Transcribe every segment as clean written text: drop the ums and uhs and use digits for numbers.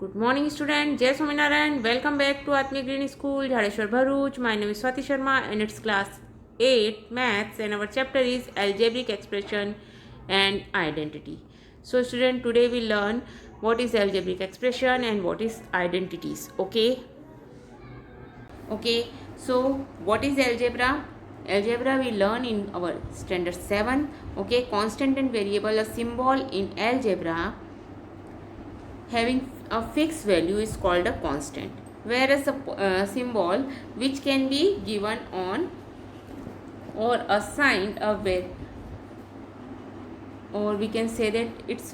Good morning, student. Jai Swaminarayan. Welcome back to Atmic Green School, Jhareshwar Bharuch. My name is Swati Sharma, and it's class 8 maths, and our chapter is algebraic expression and identity. So, student, today we learn what is algebraic expression and what is identities. Okay. So, what is algebra? Algebra we learn in our standard 7. Okay, constant and variable, a symbol in algebra having a fixed value is called a constant, whereas a symbol which can be given on or assigned a or we can say that it's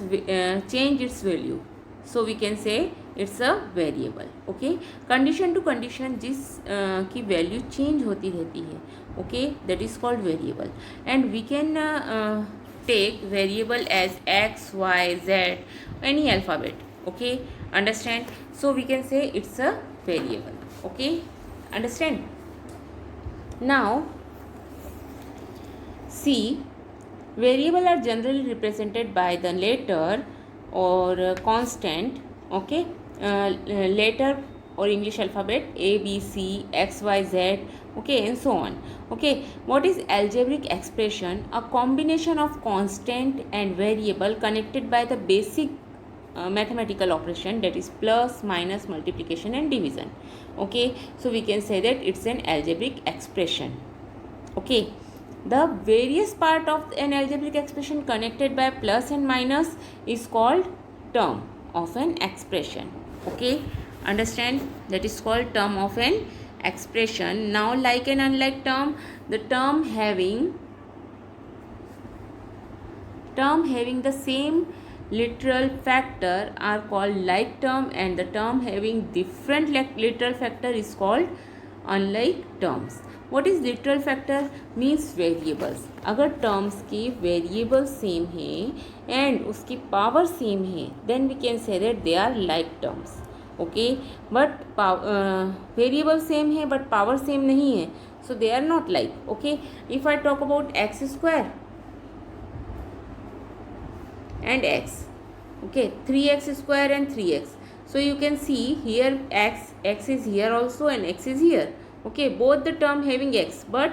change its value, so we can say it's a variable. Okay, condition to condition जिस की value change होती रहती है, okay, that is called variable. And we can take variable as x, y, z, any alphabet. Okay, understand? So we can say it's a variable. Okay, understand? Now see, variable are generally represented by the letter or constant. Okay, letter or English alphabet A, B, C, X, Y, Z, okay, and so on. Okay, what is algebraic expression? A combination of constant and variable connected by the basic mathematical operation, that is plus, minus, multiplication and division. Okay, so we can say that it's an algebraic expression. Okay, the various part of an algebraic expression connected by plus and minus is called term of an expression. Okay, understand? That is called term of an expression. Now, like and unlike term, the term having the same literal factor are called like term, and the term having different literal factor is called unlike terms. What is literal factor? Means variables. अगर terms की variable same है and उसकी power same है, then we can say that they are like terms. Okay, but variable same है but power same नहीं है, so they are not like. Okay, if I talk about x square and x, okay, 3x square and 3x, so you can see here x is here also and x is here. Okay, both the term having x, but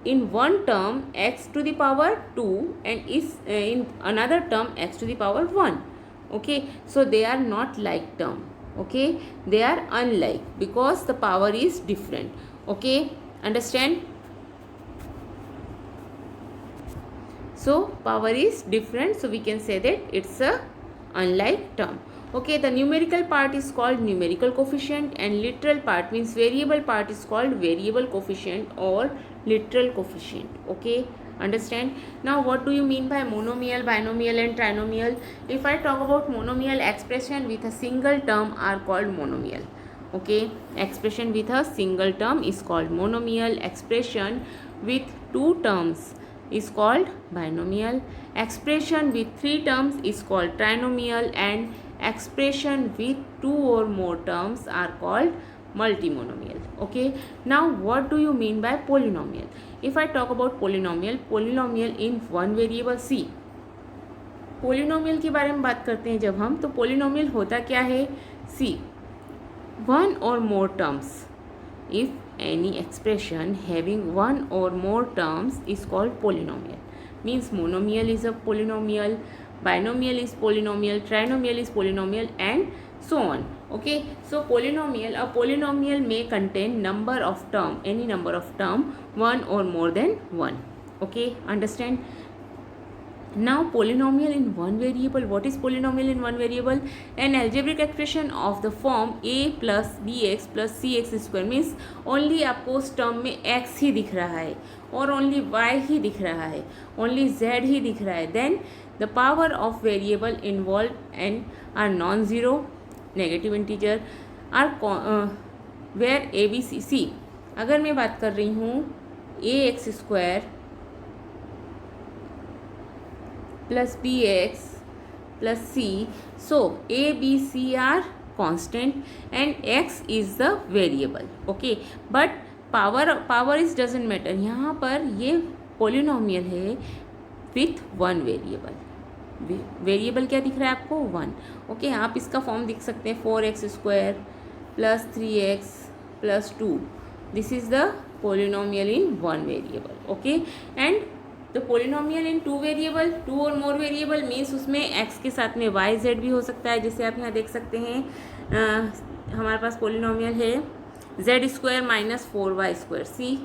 in one term x to the power 2 and is in another term x to the power 1. Okay, so they are not like term. Okay, they are unlike because the power is different. Okay, understand? So power is different, so we can say that it's a unlike term. Okay, the numerical part is called numerical coefficient, and literal part means variable part is called variable coefficient or literal coefficient. Okay, understand? Now what do you mean by monomial, binomial and trinomial? If I talk about monomial, expression with a single term are called monomial. Okay, expression with a single term is called monomial. Expression with two terms is called binomial. Expression with three terms is called trinomial, and expression with two or more terms are called multimonomial. Okay, now what do you mean by polynomial? If I talk about polynomial in one variable, see, polynomial के बारे में बात करते हैं जब हम, तो polynomial होता क्या है? See, one or more terms. If any expression having one or more terms is called polynomial. Means monomial is a polynomial, binomial is polynomial, trinomial is polynomial and so on. Okay, so a polynomial may contain number of term, any number of term, one or more than one. Okay, understand? Now polynomial in one variable. What is polynomial in one variable? An algebraic expression of the form a plus bx plus cx square, means only आपको उस term में x ही दिख रहा है और only y ही दिख रहा है, only z ही दिख रहा है. Then the power of variable involved and are non-zero, negative integer are where a b c. अगर मैं बात कर रही हूँ ax square plus bx plus c, so a, b, c are constant and x is the variable. Okay, but power is doesn't matter. यहाँ पर ये polynomial है with one variable. वेरिएबल क्या दिख रहा है आपको 1. ओके, आप इसका फॉर्म लिख सकते हैं 4x² + 3x + 2. This is the polynomial in 1 variable. Okay, and the polynomial in 2 variable, 2 और मोर वेरिएबल मीन्स उसमें x के साथ में y z भी हो सकता है. जैसे आप यहाँ देख सकते हैं हमारे पास पोलिनोमियल है z² - 4y². C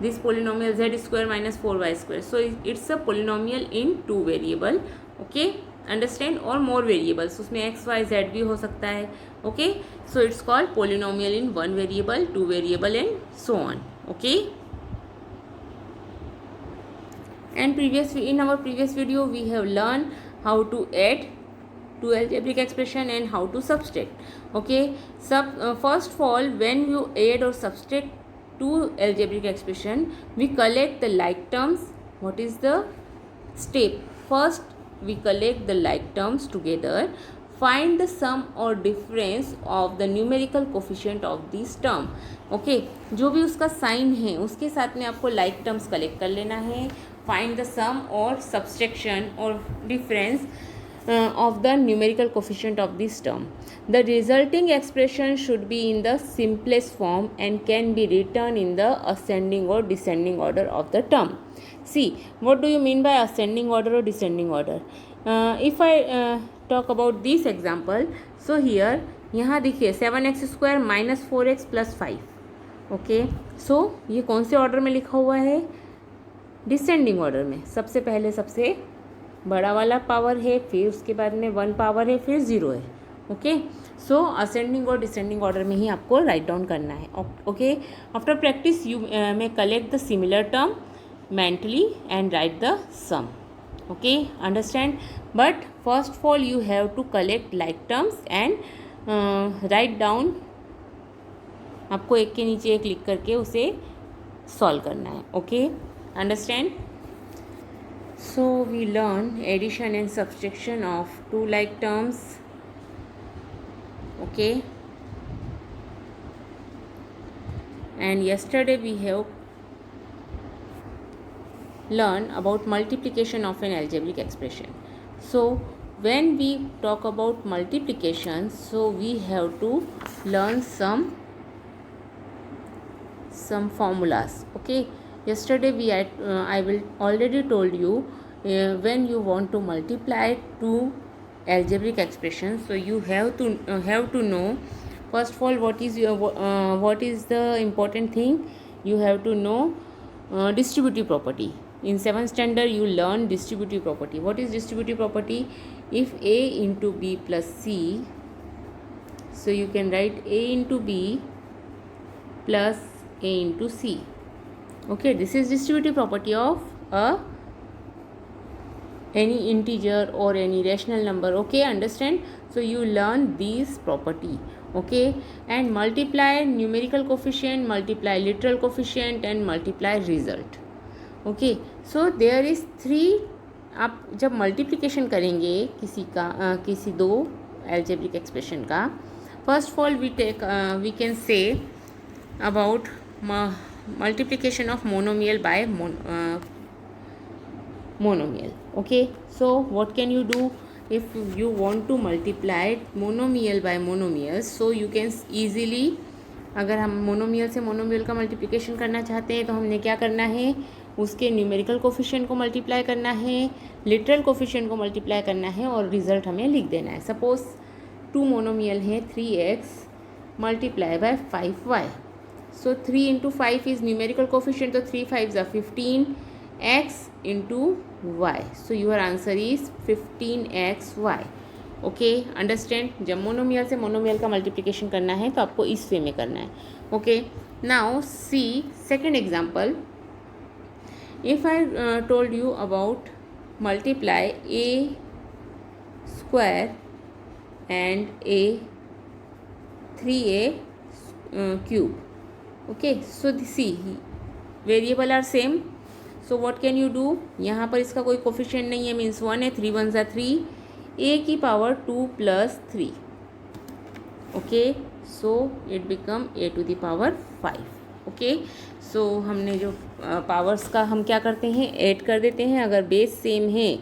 this polynomial z² - 4y². So it's a polynomial in 2 variable. Okay, understand, or more variables, उसमें x y z भी हो सकता है. Okay, so it's called polynomial in 1 variable, 2 variable and so on. Okay, and in our previous video we have learned how to add to algebraic expression and how to subtract. Okay, first of all, when you add or subtract to algebraic expression, we collect the like terms. What is the step? First we collect the like terms together, find the sum or difference of the numerical coefficient of this term. Okay, जो भी उसका sign है उसके साथ में आपको like terms collect कर लेना है. find the sum or subtraction or difference of the numerical coefficient of this term. The resulting expression should be in the simplest form and can be written in the ascending or descending order of the term. See, what do you mean by ascending order or descending order? If I talk about this example, so here यहाँ देखिए 7x² - 4x + 5. Okay, सो ये कौन से order में लिखा हुआ है? Descending order में. सबसे पहले सबसे बड़ा वाला पावर है, फिर उसके बाद में 1 पावर है, फिर 0 है. ओके, सो असेंडिंग और डिसेंडिंग ऑर्डर में ही आपको राइट डाउन करना है. Okay, after practice you may collect the similar term mentally and write the sum. Okay, understand, but first of all you have to collect like terms and write down. आपको एक के नीचे एक लिख करके उसे सॉल्व करना है. Okay, understand. So we learn addition and subtraction of 2 like terms. Okay, and yesterday we have learn about multiplication of an algebraic expression. So when we talk about multiplication, so we have to learn some formulas. Okay, yesterday I will already told you when you want to multiply two algebraic expressions, so you have to know first of all what is the important thing. You have to know distributive property. In 7th standard you learn distributive property. What is distributive property? If a into b plus c, so you can write a into b plus a into c. Okay, this is distributive property of any integer or any rational number. Okay, understand. So you learn this property. Okay, and multiply numerical coefficient, multiply literal coefficient and multiply result. Okay, so there is 3. आप जब multiplication करेंगे किसी दो algebraic expression का, first of all we can say about multiplication of monomial by monomial. Okay, so what can you do if you want to multiply monomial by monomial? So you can easily, अगर हम monomial से monomial का multiplication करना चाहते हैं तो हमने क्या करना है, उसके न्यूमेरिकल कोफिशिएंट को मल्टीप्लाई करना है, लिटरल कोफिशिएंट को मल्टीप्लाई करना है और रिजल्ट हमें लिख देना है. सपोज 2 मोनोमियल है 3x multiply by 5y. So 3 into 5 is numerical coefficient, तो 3 5s are 15x into y. So your answer is 15xy. Okay, understand. जब मोनोमियल से मोनोमियल का मल्टीप्लिकेशन करना है तो आपको इस वे में करना है. Okay, now see second example. If I told you about multiply a square and a 3a cube. Okay, so see variable are same. So what can you do, यहाँ पर इसका कोई कोफिशिएंट नहीं है, मीन्स 1 है, 3 1s are 3, a की power 2 + 3. Okay, so it become a to the power 5. Okay, so हमने जो पावर्स का हम क्या करते हैं, ऐड कर देते हैं. अगर बेस सेम है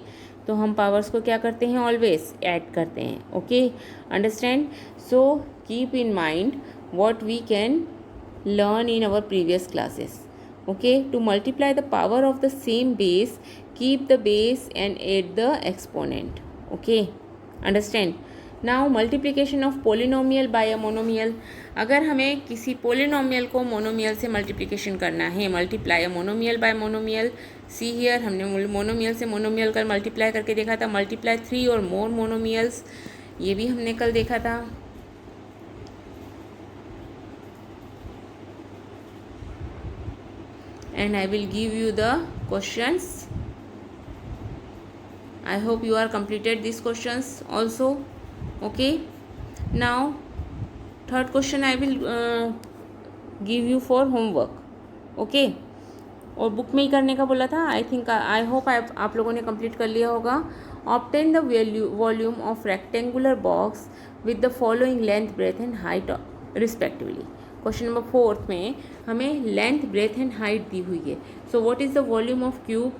तो हम पावर्स को क्या करते हैं, ऑलवेज ऐड करते हैं. Okay, understand. So keep in mind what we can learn in our previous classes. Okay, to multiply the power of the same base, keep the base and add the exponent. Okay, understand. Now multiplication of polynomial by a monomial. अगर हमें किसी polynomial को monomial से multiplication करना है, multiply a monomial bye monomial. See here, हमने monomial से monomial कर मल्टीप्लाई करके देखा था. मल्टीप्लाई 3 और मोर मोनोमियल्स, ये भी हमने कल देखा था. And I will give you the questions. I hope you are completed these questions also. Okay, now third question I will give you for homework. Okay, और बुक में ही करने का बोला था. आई थिंक, आई होप आप लोगों ने complete कर लिया होगा. Obtain the volume of rectangular box with the following length, breadth and height respectively. Question number 4 में हमें लेंथ, ब्रेथ एंड हाइट दी हुई है. So what is the volume of cube,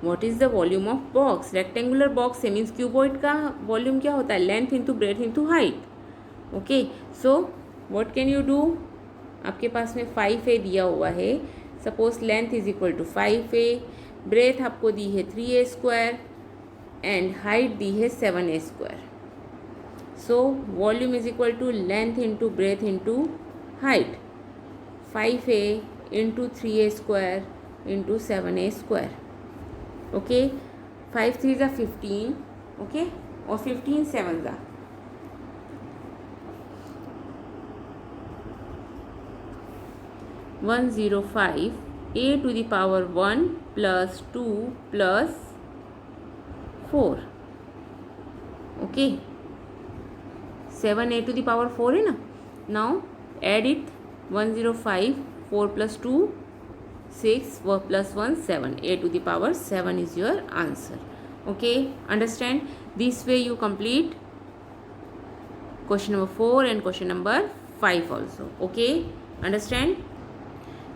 what is the volume of box. Rectangular box से means cuboid का वॉल्यूम क्या होता है, length into breadth into height. Okay, so what can you do. आपके पास में 5a दिया हुआ है. Suppose length is equal to 5a, breadth आपको दी है 3a स्क्वायर एंड हाइट दी है 7a square. So volume is equal to length into breadth into height, 5a into 3a square into 7a square. Okay, 5 3s are 15. Okay, or 15 7s are 105. a to the power 1 plus 2 plus 4. Okay, 7a to the power 4 है ना. Now add it. 105, 4 plus 2 6, 4 plus 1 7. a to the power 7 is your answer. Okay, understand. This way you complete question number 4 and question number 5 also. Okay, understand.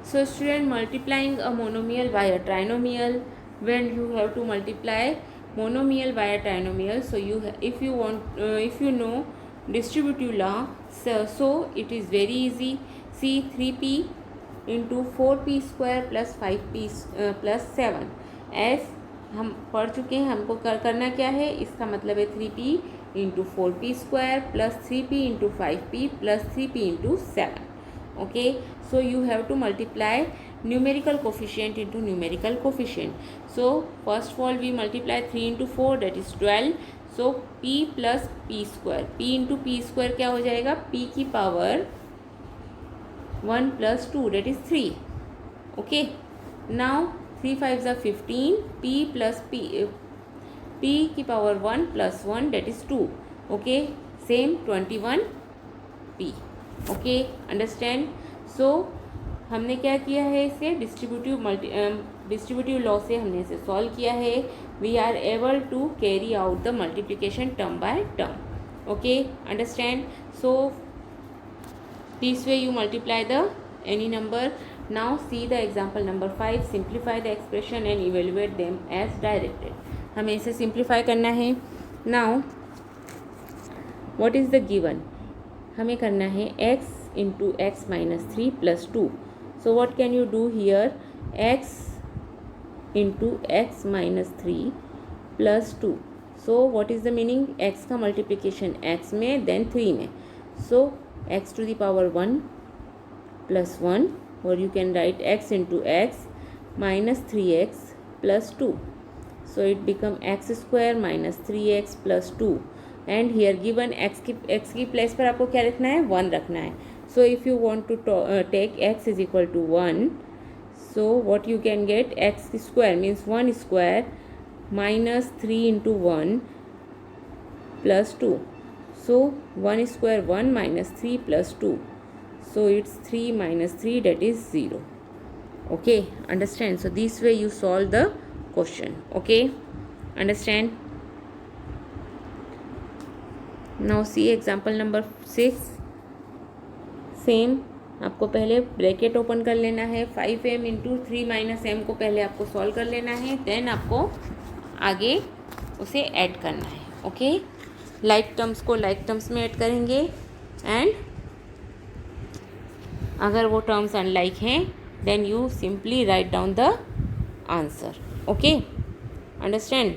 So student, multiplying a monomial by a trinomial, when you have to multiply monomial by a trinomial, so you if you want if you know distributive law, so it is very easy. See, 3p into 4p square plus 5p plus 7. as हम पढ़ चुके हैं, हमको करना क्या है, इसका मतलब है 3p into 4p square plus 3p into 5p plus 3p into 7. Okay, so you have to multiply numerical coefficient into numerical coefficient. So first of all we multiply 3 into 4, that is 12. So p plus p square, p into p square क्या हो जाएगा, p की power 1 plus 2, that is 3. Okay, now 3 5s are 15. p plus p की power 1 plus 1, that is 2. Okay, same 21p. Okay, understand. So हमने क्या किया है, इसे डिस्ट्रीब्यूटिव लॉ से हमने इसे सॉल्व किया है. We are able to carry out the multiplication term by term. Okay, understand. So this way you multiply the any number. Now see the example number 5. Simplify the expression and evaluate them as directed. हमें इसे simplify करना है. Now what is the given, हमें करना है x into x minus 3 plus 2. So what can you do here, x into x minus 3 plus 2. So what is the meaning, x का multiplication x में then 3 में. So x to the power 1 plus 1, or you can write x into x minus 3x plus 2. So it become x square minus 3x plus 2. And here given x की place पर आपको क्या रखना है, 1 रखना है. So if you want to take x is equal to 1, so what you can get, x square means 1 square minus 3 into 1 plus 2. So 1 square 1 minus 3 plus 2. So it's 3 minus 3, that is 0. Okay, understand. So this way you solve the question. Okay, understand. Now see example number 6. Same आपको पहले bracket open कर लेना है. 5m into 3 minus m को पहले आपको solve कर लेना है, देन आपको आगे उसे ऐड करना है. ओके, लाइक टर्म्स को लाइक टर्म्स में ऐड करेंगे एंड अगर वो टर्म्स अनलाइक हैं then you simply write down the answer. Okay, understand.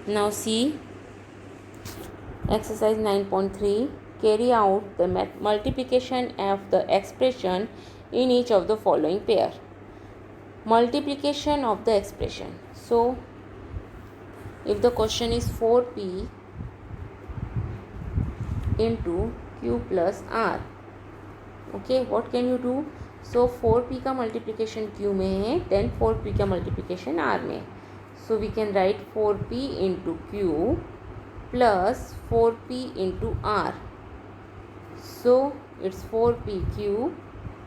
Now see exercise 9.3. Carry out the multiplication of the expression in each of the following pair. Multiplication of the expression. So if the question is 4p into q plus r, okay, what can you do? So 4p का multiplication q में है, then 4p का multiplication r में. So we can write 4p into q plus 4p into r. So it's 4pq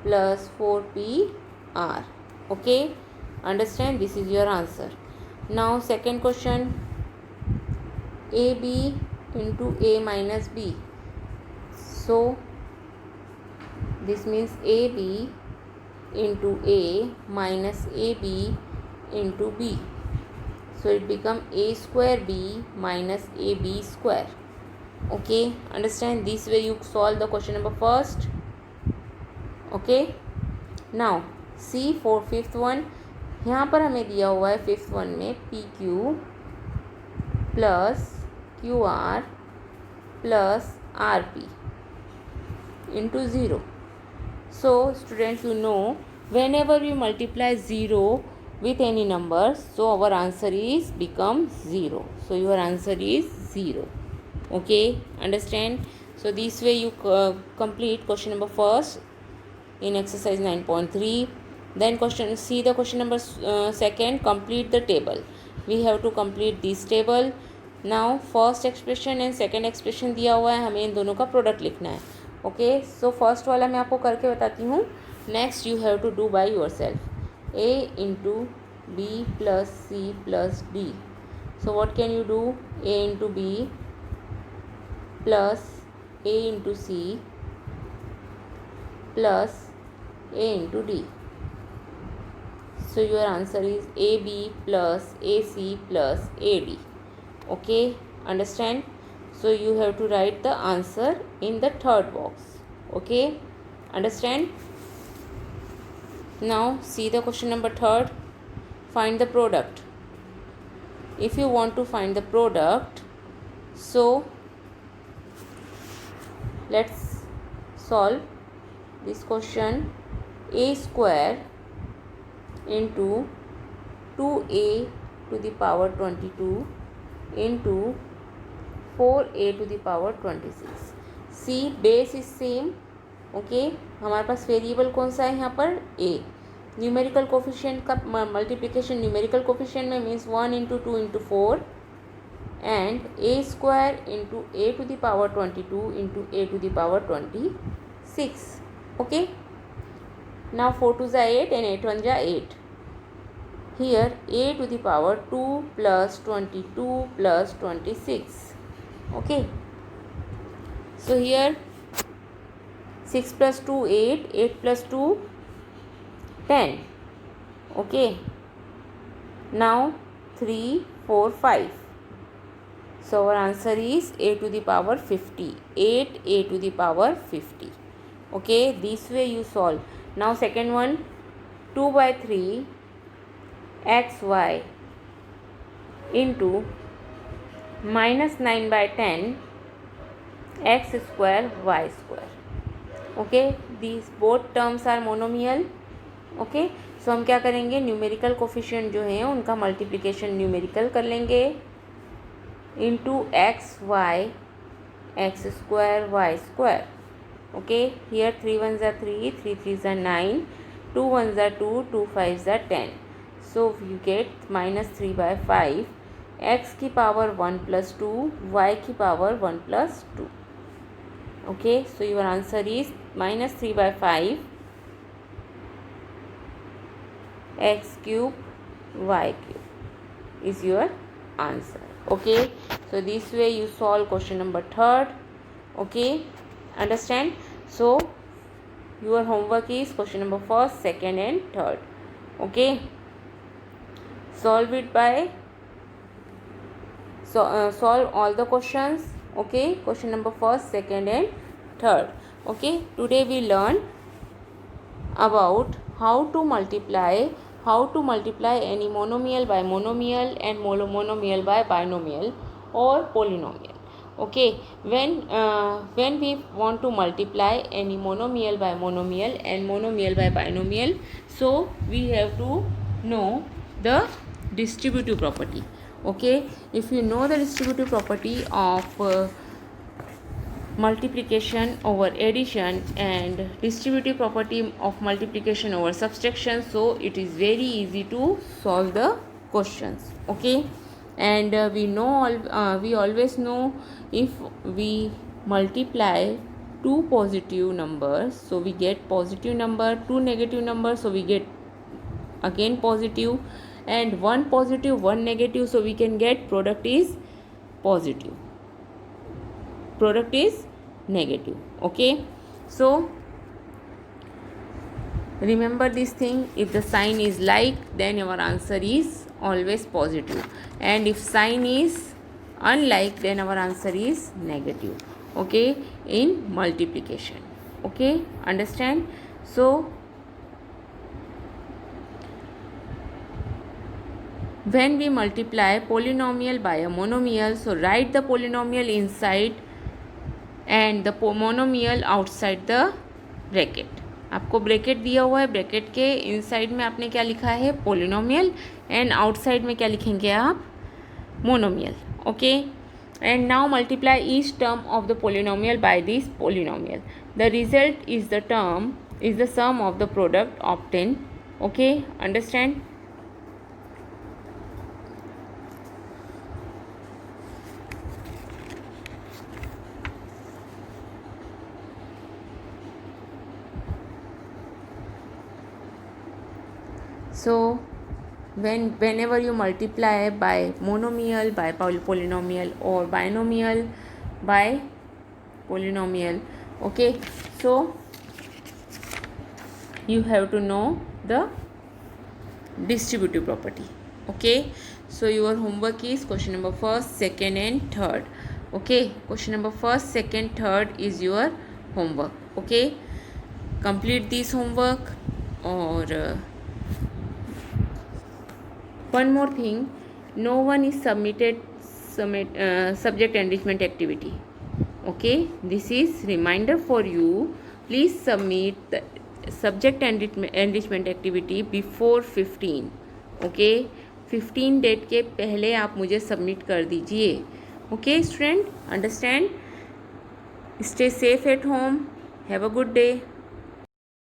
plus 4pr. Okay, understand? This is your answer. Now second question, ab into a minus b. So this means ab into a minus ab into b. So it become a square b minus ab square. Okay, understand? This way you solve the question number first. Okay, now see for fifth one. यहाँ पर हमें दिया हुआ है fifth one में P Q plus Q R plus R P into zero. So students, you know, whenever we multiply 0 with any number, so our answer is become 0. So your answer is 0. Okay, understand? So this way you complete question number first in exercise 9.3. Then see the question number second. Complete the table. We have to complete this table. Now first expression and second expression दिया हुआ है, हमें इन दोनों का product लिखना है. Okay, so first वाला मैं आपको करके बताती हूँ. Next you have to do by yourself. A into b plus c plus d. So what can you do? A into b plus a into c plus a into d. So your answer is AB plus AC plus AD. Okay, understand? So you have to write the answer in the third box. Okay, understand? Now see the question number third. Find the product. If you want to find the product, so let's solve this question. A square into 2a to the power 22 into 4a to the power 26. See, base is same. Okay, हमारे पास variable कौन सा है यहाँ पर? a. Numerical coefficient का multiplication numerical coefficient में means 1 into 2 into 4 and a square into a to the power 22 into a to the power 26. Okay, now 4 2s are 8 and 8 1s are 8. Here a to the power 2 plus 22 plus 26. Okay, so here 6 plus 2 8, 8 plus 2 10. Okay, now 3 4 5. So our answer is a to the power 50. 8 a to the power 50. Okay, this way you solve. Now second one, 2 by 3 xy into minus 9 by 10 x square y square. Okay, these both terms are monomial. Okay, so हम क्या करेंगे? Numerical coefficient जो हैं उनका multiplication numerical कर लेंगे into x y x square y square. Okay, here 3 1s are 3, 3 3s are 9, 2 1s are 2, 2 5s are 10. So you get minus 3 by 5, x की power 1 plus 2, y की power 1 plus 2. Okay, so your answer is minus 3 by 5 x cube y cube is your answer. Okay, so this way you solve question number third. Okay, understand? So your homework is question number first, second and third. Okay, solve it by solve all the questions. Okay, question number first, second and third. Okay, today we learn about how to multiply any monomial by monomial and monomial by binomial or polynomial. Okay, when we want to multiply any monomial by monomial and monomial by binomial, so we have to know the distributive property. Okay, if you know the distributive property of multiplication over addition and distributive property of multiplication over subtraction, so it is very easy to solve the questions. Okay, and we always know, if we multiply two positive numbers, so we get positive number, two negative numbers, so we get again positive, and one positive, one negative, so we can get product is positive, product is negative. Okay, so remember this thing, if the sign is like, then our answer is always positive, and if sign is unlike, then our answer is negative. Okay, in multiplication. Okay, understand? So when we multiply polynomial by a monomial, so write the polynomial inside and the monomial outside the bracket. आपको bracket दिया हुआ है, bracket के inside में आपने क्या लिखा है, पोलिनोमियल, एंड आउटसाइड में क्या लिखेंगे आप, monomial. Okay, and now multiply each term of the polynomial by this polynomial. The result is the sum of the product obtain. Okay, understand? So whenever you multiply by monomial by polynomial or binomial by polynomial, okay, so you have to know the distributive property. Okay, so your homework is question number first, second and third. Okay, question number first, second, third is your homework. Okay, complete this homework. Or one more thing, no one is subject enrichment activity. Okay, this is reminder for you. Please submit the subject enrichment activity before 15. Okay, 15 date के पहले आप मुझे submit कर दीजिए. Okay, student, understand? Stay safe at home. Have a good day.